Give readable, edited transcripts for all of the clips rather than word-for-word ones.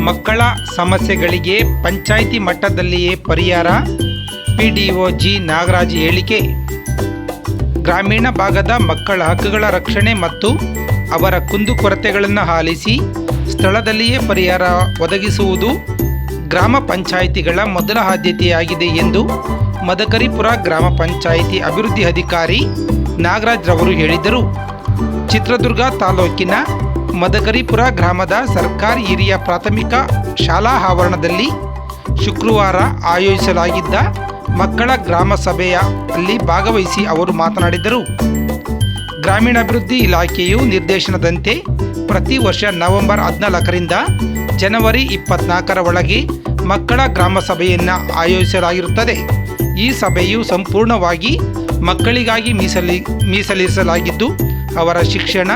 ಮಕ್ಕಳ ಸಮಸ್ಯೆಗಳಿಗೆ ಪಂಚಾಯಿತಿ ಮಟ್ಟದಲ್ಲಿಯೇ ಪರಿಹಾರ. ಪಿಡಿಒ ಜಿ ನಾಗರಾಜ್ ಹೇಳಿಕೆ. ಗ್ರಾಮೀಣ ಭಾಗದ ಮಕ್ಕಳ ಹಕ್ಕುಗಳ ರಕ್ಷಣೆ ಮತ್ತು ಅವರ ಕುಂದುಕೊರತೆಗಳನ್ನು ಆಲಿಸಿ ಸ್ಥಳದಲ್ಲಿಯೇ ಪರಿಹಾರ ಒದಗಿಸುವುದು ಗ್ರಾಮ ಪಂಚಾಯಿತಿಗಳ ಮೊದಲ ಆದ್ಯತೆಯಾಗಿದೆ ಎಂದು ಮದಕರಿಪುರ ಗ್ರಾಮ ಪಂಚಾಯಿತಿ ಅಭಿವೃದ್ಧಿ ಅಧಿಕಾರಿ ನಾಗರಾಜ್ ರವರು ಹೇಳಿದರು. ಚಿತ್ರದುರ್ಗ ತಾಲೂಕಿನ ಮದಕರಿಪುರ ಗ್ರಾಮದ ಸರ್ಕಾರಿ ಹಿರಿಯ ಪ್ರಾಥಮಿಕ ಶಾಲಾ ಆವರಣದಲ್ಲಿ ಶುಕ್ರವಾರ ಆಯೋಜಿಸಲಾಗಿದ್ದ ಮಕ್ಕಳ ಗ್ರಾಮ ಸಭೆಯಲ್ಲಿ ಭಾಗವಹಿಸಿ ಅವರು ಮಾತನಾಡಿದರು. ಗ್ರಾಮೀಣಾಭಿವೃದ್ಧಿ ಇಲಾಖೆಯು ನಿರ್ದೇಶನದಂತೆ ಪ್ರತಿ ವರ್ಷ ನವೆಂಬರ್ 14ರಿಂದ ಜನವರಿ 24ರ ಒಳಗೆ ಮಕ್ಕಳ ಗ್ರಾಮ ಸಭೆಯನ್ನು ಆಯೋಜಿಸಲಾಗಿರುತ್ತದೆ. ಈ ಸಭೆಯು ಸಂಪೂರ್ಣವಾಗಿ ಮಕ್ಕಳಿಗಾಗಿ ಮೀಸಲಿರಿಸಲಾಗಿದ್ದು ಅವರ ಶಿಕ್ಷಣ,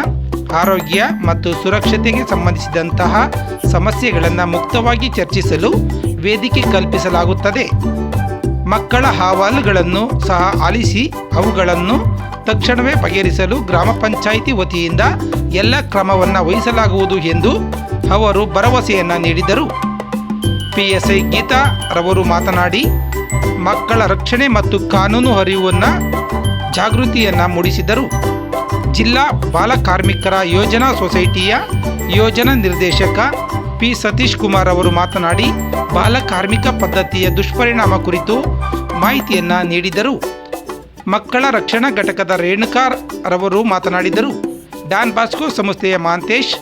ಆರೋಗ್ಯ ಮತ್ತು ಸುರಕ್ಷತೆಗೆ ಸಂಬಂಧಿಸಿದಂತಹ ಸಮಸ್ಯೆಗಳನ್ನು ಮುಕ್ತವಾಗಿ ಚರ್ಚಿಸಲು ವೇದಿಕೆ ಕಲ್ಪಿಸಲಾಗುತ್ತದೆ. ಮಕ್ಕಳ ಅಹವಾಲುಗಳನ್ನು ಸಹ ಆಲಿಸಿ ಅವುಗಳನ್ನು ತಕ್ಷಣವೇ ಬಗೆಹರಿಸಲು ಗ್ರಾಮ ಪಂಚಾಯಿತಿ ವತಿಯಿಂದ ಎಲ್ಲ ಕ್ರಮವನ್ನು ವಹಿಸಲಾಗುವುದು ಎಂದು ಅವರು ಭರವಸೆಯನ್ನು ನೀಡಿದರು. PSI ಗೀತಾ ರವರು ಮಾತನಾಡಿ ಮಕ್ಕಳ ರಕ್ಷಣೆ ಮತ್ತು ಕಾನೂನು ಅರಿವನ್ನು ಜಾಗೃತಿಯನ್ನು ಮೂಡಿಸಿದರು. ಜಿಲ್ಲಾ ಬಾಲ ಕಾರ್ಮಿಕರ ಯೋಜನಾ ಸೊಸೈಟಿಯ ಯೋಜನಾ ನಿರ್ದೇಶಕ P ಸತೀಶ್ ಕುಮಾರ್ ಅವರು ಮಾತನಾಡಿ ಬಾಲ ಕಾರ್ಮಿಕ ಪದ್ಧತಿಯ ದುಷ್ಪರಿಣಾಮ ಕುರಿತು ಮಾಹಿತಿಯನ್ನು ನೀಡಿದರು. ಮಕ್ಕಳ ರಕ್ಷಣಾ ಘಟಕದ ರೇಣುಕಾ ರವರು ಮಾತನಾಡಿದರು. ಡಾನ್ ಬಾಸ್ಕೋ ಸಂಸ್ಥೆಯ ಮಾಂತೇಶ್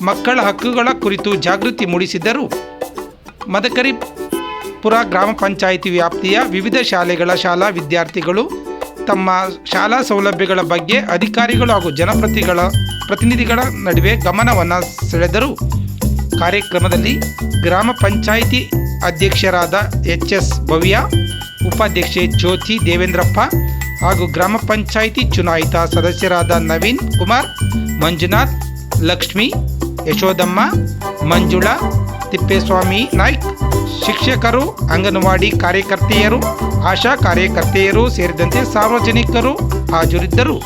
ಮಕ್ಕಳ ಹಕ್ಕುಗಳ ಕುರಿತು ಜಾಗೃತಿ ಮೂಡಿಸಿದರು. ಮದಕರಿಪುರ ಗ್ರಾಮ ಪಂಚಾಯಿತಿ ವ್ಯಾಪ್ತಿಯ ವಿವಿಧ ಶಾಲೆಗಳ ಶಾಲಾ ವಿದ್ಯಾರ್ಥಿಗಳು ತಮ್ಮ ಶಾಲಾ ಸೌಲಭ್ಯಗಳ ಬಗ್ಗೆ ಅಧಿಕಾರಿಗಳು ಹಾಗೂ ಜನಪ್ರತಿನಿಧಿಗಳ ನಡುವೆ ಗಮನವನ್ನು ಸೆಳೆದರು. ಕಾರ್ಯಕ್ರಮದಲ್ಲಿ ಗ್ರಾಮ ಪಂಚಾಯಿತಿ ಅಧ್ಯಕ್ಷರಾದ HS ಭವ್ಯ, ಉಪಾಧ್ಯಕ್ಷೆ ಜ್ಯೋತಿ ದೇವೇಂದ್ರಪ್ಪ ಹಾಗೂ ಗ್ರಾಮ ಪಂಚಾಯಿತಿ ಚುನಾಯಿತ ಸದಸ್ಯರಾದ ನವೀನ್ ಕುಮಾರ್, ಮಂಜುನಾಥ್, ಲಕ್ಷ್ಮಿ, ಯಶೋದಮ್ಮ, ಮಂಜುಳಾ, ತಿಪ್ಪೇಸ್ವಾಮಿ ನಾಯ್ಕ್, ಶಿಕ್ಷಕರು, ಅಂಗನವಾಡಿ ಕಾರ್ಯಕರ್ತೆಯರು, ಆಶಾ ಕಾರ್ಯಕರ್ತೆಯರು ಸೇರಿದಂತೆ ಸಾರ್ವಜನಿಕರು ಹಾಜರಿದ್ದರು.